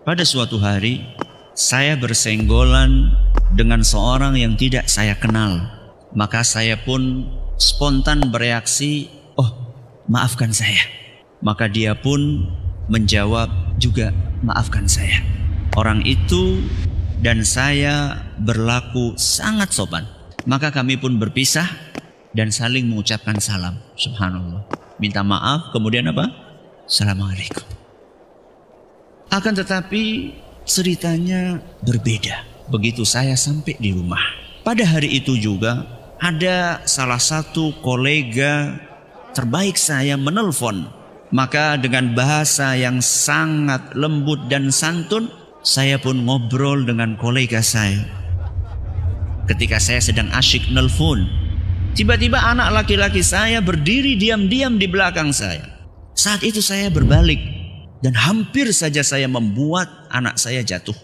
Pada suatu hari, saya bersenggolan dengan seorang yang tidak saya kenal. Maka saya pun spontan bereaksi, "Oh, maafkan saya." Maka dia pun menjawab juga, "Maafkan saya." Orang itu dan saya berlaku sangat sopan. Maka kami pun berpisah dan saling mengucapkan salam. Subhanallah. Minta maaf, kemudian apa? Assalamualaikum. Akan tetapi ceritanya berbeda begitu saya sampai di rumah. Pada hari itu juga ada salah satu kolega terbaik saya menelpon. Maka dengan bahasa yang sangat lembut dan santun, saya pun ngobrol dengan kolega saya. Ketika saya sedang asyik nelpon, tiba-tiba anak laki-laki saya berdiri diam-diam di belakang saya. Saat itu saya berbalik dan hampir saja saya membuat anak saya jatuh.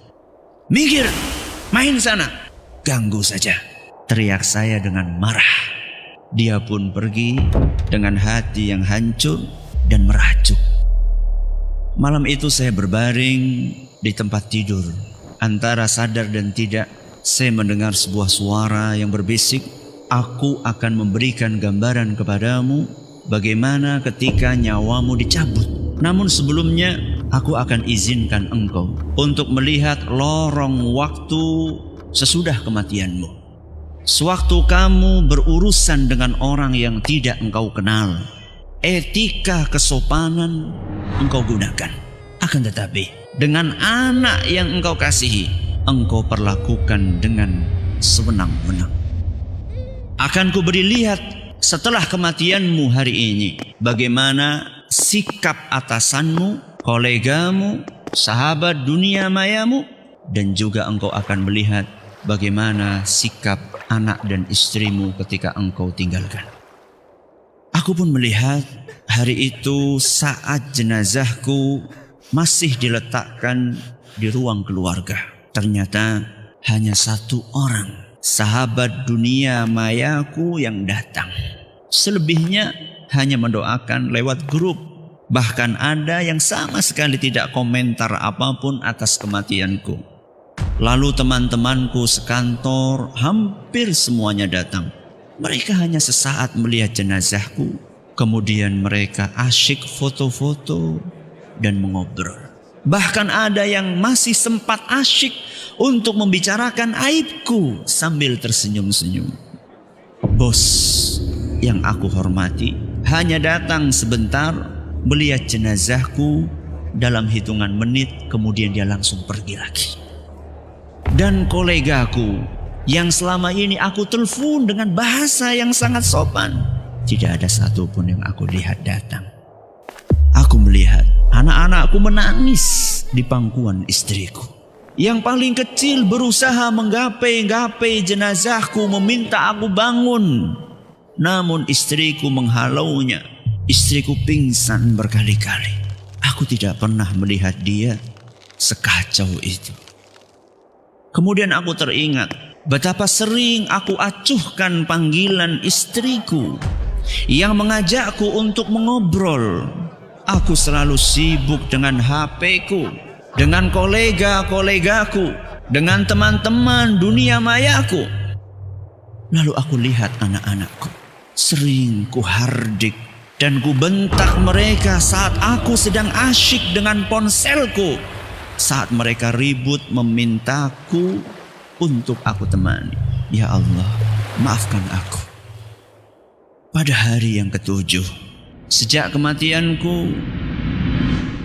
"Minggir, main sana." "Ganggu saja," teriak saya dengan marah. Dia pun pergi dengan hati yang hancur dan merajuk. Malam itu saya berbaring di tempat tidur. Antara sadar dan tidak, saya mendengar sebuah suara yang berbisik, "Aku akan memberikan gambaran kepadamu bagaimana ketika nyawamu dicabut. Namun sebelumnya, aku akan izinkan engkau untuk melihat lorong waktu sesudah kematianmu. Sewaktu kamu berurusan dengan orang yang tidak engkau kenal, etika kesopanan engkau gunakan. Akan tetapi, dengan anak yang engkau kasihi, engkau perlakukan dengan sewenang-wenang. Akan kuberi lihat setelah kematianmu hari ini, bagaimana sikap atasanmu, kolegamu, sahabat dunia mayamu, dan juga engkau akan melihat bagaimana sikap anak dan istrimu ketika engkau tinggalkan." Aku pun melihat hari itu saat jenazahku masih diletakkan di ruang keluarga. Ternyata hanya satu orang, sahabat dunia mayaku, yang datang. Selebihnya hanya mendoakan lewat grup. Bahkan ada yang sama sekali tidak komentar apapun atas kematianku. Lalu teman-temanku sekantor hampir semuanya datang. Mereka hanya sesaat melihat jenazahku, kemudian mereka asyik foto-foto dan mengobrol. Bahkan ada yang masih sempat asyik untuk membicarakan aibku sambil tersenyum-senyum. Bos yang aku hormati hanya datang sebentar, melihat jenazahku, dalam hitungan menit kemudian dia langsung pergi lagi. Dan kolegaku yang selama ini aku telepon dengan bahasa yang sangat sopan, tidak ada satupun yang aku lihat datang. Aku melihat anak-anakku menangis di pangkuan istriku. Yang paling kecil berusaha menggapai-gapai jenazahku, meminta aku bangun. Namun istriku menghalaunya. Istriku pingsan berkali-kali. Aku tidak pernah melihat dia sekacau itu. Kemudian aku teringat betapa sering aku acuhkan panggilan istriku yang mengajakku untuk mengobrol. Aku selalu sibuk dengan HP-ku, dengan kolega-kolegaku, dengan teman-teman dunia mayaku. Lalu aku lihat anak-anakku. Sering ku hardik dan ku bentak mereka saat aku sedang asyik dengan ponselku. Saat mereka ribut memintaku untuk aku temani. Ya Allah, maafkan aku. Pada hari yang ke-7, sejak kematianku,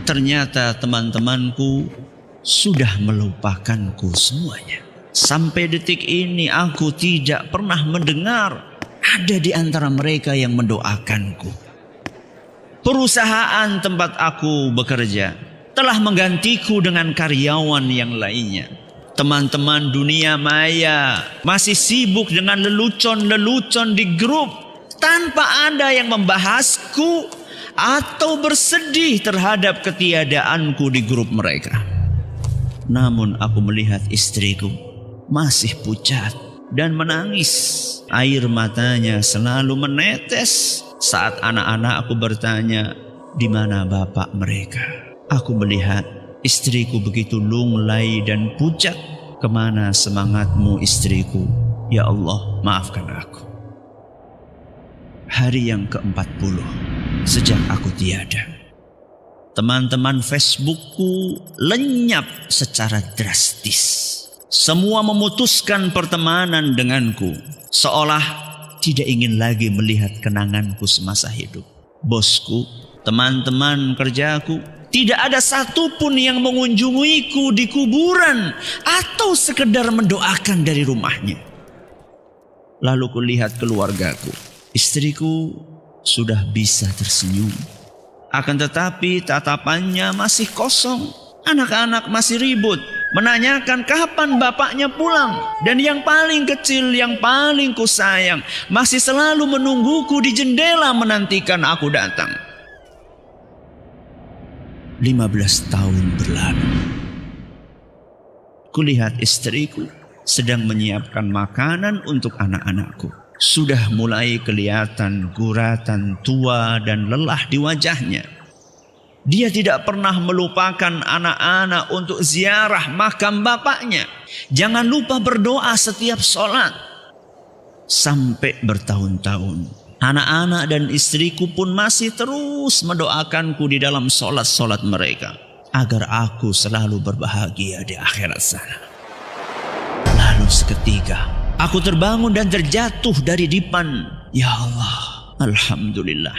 ternyata teman-temanku sudah melupakanku semuanya. Sampai detik ini aku tidak pernah mendengar ada di antara mereka yang mendoakanku. Perusahaan tempat aku bekerja telah menggantiku dengan karyawan yang lainnya. Teman-teman dunia maya masih sibuk dengan lelucon-lelucon di grup tanpa ada yang membahasku atau bersedih terhadap ketiadaanku di grup mereka. Namun aku melihat istriku masih pucat dan menangis. Air matanya selalu menetes saat anak-anakku bertanya, "Di mana bapak mereka?" Aku melihat Istriku begitu lunglai dan pucat. Kemana semangatmu istriku? Ya Allah, maafkan aku. Hari yang ke-40 sejak aku tiada. Teman-teman Facebookku lenyap secara drastis. Semua memutuskan pertemanan denganku, seolah tidak ingin lagi melihat kenanganku semasa hidup. Bosku, teman-teman kerjaku, tidak ada satupun yang mengunjungiku di kuburan atau sekedar mendoakan dari rumahnya. Lalu kulihat keluargaku. Istriku sudah bisa tersenyum. Akan tetapi tatapannya masih kosong. Anak-anak masih ribut, menanyakan kapan bapaknya pulang. Dan yang paling kecil, yang paling kusayang, masih selalu menungguku di jendela menantikan aku datang. 15 tahun berlalu. Kulihat istriku sedang menyiapkan makanan untuk anak-anakku. Sudah mulai kelihatan guratan tua dan lelah di wajahnya. Dia tidak pernah melupakan anak-anak untuk ziarah makam bapaknya. Jangan lupa berdoa setiap sholat. Sampai bertahun-tahun, anak-anak dan istriku pun masih terus mendoakanku di dalam sholat-sholat mereka, agar aku selalu berbahagia di akhirat sana. Lalu seketika, aku terbangun dan terjatuh dari dipan. Ya Allah, alhamdulillah.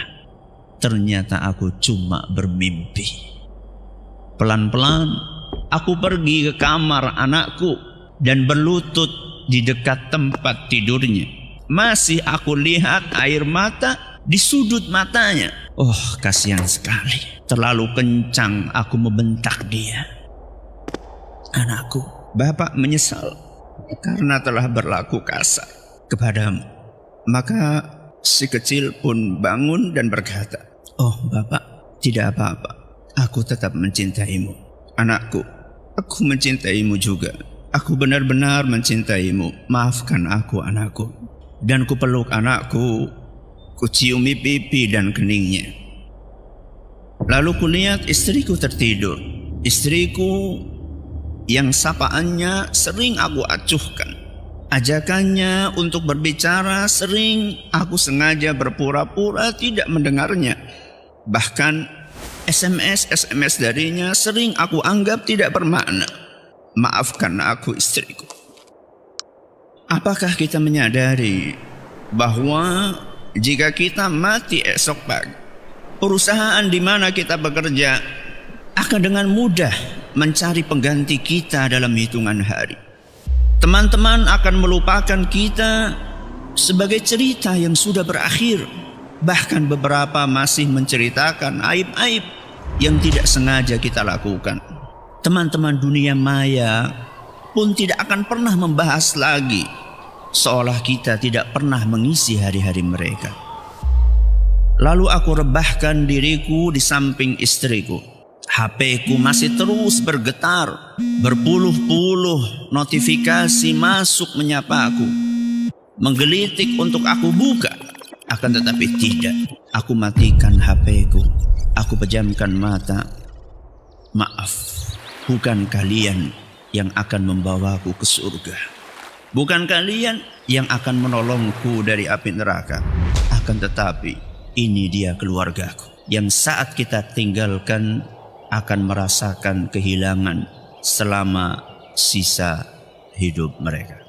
Ternyata aku cuma bermimpi. Pelan-pelan aku pergi ke kamar anakku dan berlutut di dekat tempat tidurnya. Masih aku lihat air mata di sudut matanya. Oh, kasihan sekali. Terlalu kencang aku membentak dia. Anakku, Bapak menyesal karena telah berlaku kasar kepadamu. Maka si kecil pun bangun dan berkata, "Oh Bapak, tidak apa-apa. Aku tetap mencintaimu." Anakku, aku mencintaimu juga. Aku benar-benar mencintaimu. Maafkan aku anakku. Dan kupeluk anakku, kuciumi pipi dan keningnya. Lalu kulihat istriku tertidur. Istriku yang sapaannya sering aku acuhkan. Ajakannya untuk berbicara sering aku sengaja berpura-pura tidak mendengarnya. Bahkan SMS darinya sering aku anggap tidak bermakna. Maafkan aku istriku. Apakah kita menyadari bahwa jika kita mati esok pagi, perusahaan di mana kita bekerja akan dengan mudah mencari pengganti kita dalam hitungan hari. Teman-teman akan melupakan kita sebagai cerita yang sudah berakhir. Bahkan beberapa masih menceritakan aib-aib yang tidak sengaja kita lakukan. Teman-teman dunia maya pun tidak akan pernah membahas lagi, seolah kita tidak pernah mengisi hari-hari mereka. Lalu aku rebahkan diriku di samping istriku. HP-ku masih terus bergetar. Berpuluh-puluh notifikasi masuk menyapa aku, menggelitik untuk aku buka. Akan tetapi tidak. Aku matikan HP-ku. Aku pejamkan mata. Maaf, bukan kalian yang akan membawaku ke surga. Bukan kalian yang akan menolongku dari api neraka. Akan tetapi ini dia keluargaku yang saat kita tinggalkan akan merasakan kehilangan selama sisa hidup mereka.